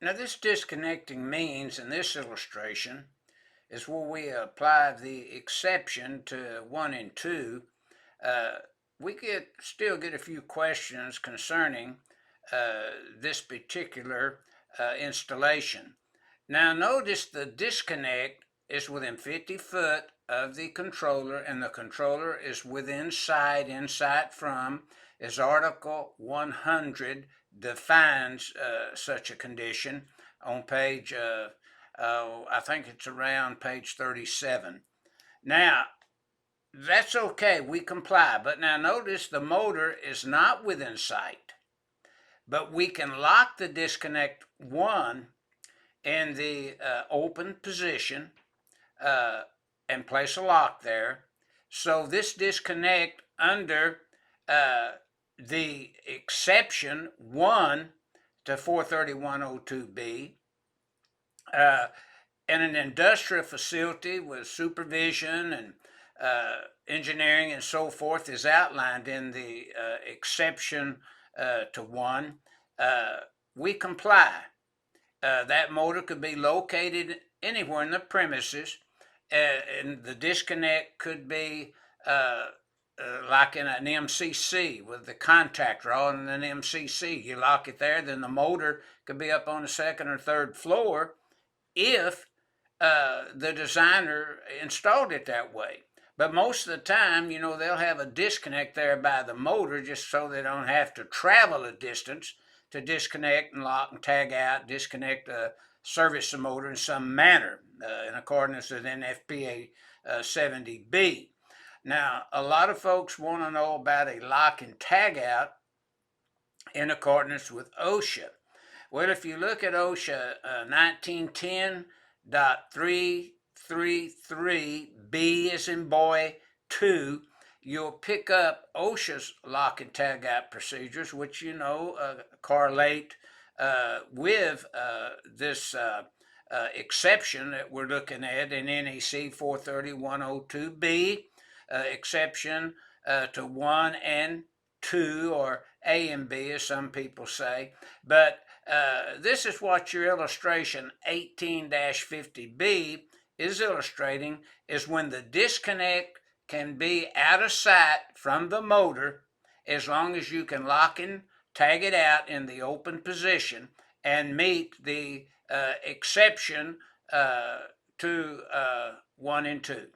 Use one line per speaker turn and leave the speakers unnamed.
Now this disconnecting means in this illustration is where we apply the exception to 1 and 2. Uh, we still get a few questions concerning this particular installation. Now notice the disconnect is within 50 foot of the controller, and the controller is inside from, as Article 100 defines such a condition on page, I think it's around page 37. Now, that's okay, we comply, but now notice the motor is not within sight, but we can lock the disconnect 1 in the open position and place a lock there. So this disconnect under the exception 1 to 43102B in an industrial facility with supervision and engineering and so forth is outlined in the exception to 1. We comply. That motor could be located anywhere in the premises, and the disconnect could be like in an MCC with the contactor on an MCC. You lock it there, then the motor could be up on the second or third floor if the designer installed it that way. But most of the time, they'll have a disconnect there by the motor just so they don't have to travel a distance to disconnect and lock and tag out, disconnect, service the motor in some manner in accordance with NFPA 70B. Now, a lot of folks want to know about a lock and tag out in accordance with OSHA. Well, if you look at OSHA 1910.333B as in boy 2, you'll pick up OSHA's lock and tag out procedures, which correlate with this exception that we're looking at in NEC 430.102B, exception to 1 and 2, or A and B as some people say. But this is what your illustration 18-50B is illustrating, is when the disconnect can be out of sight from the motor as long as you can lock and tag it out in the open position and meet the exception to 1 and 2.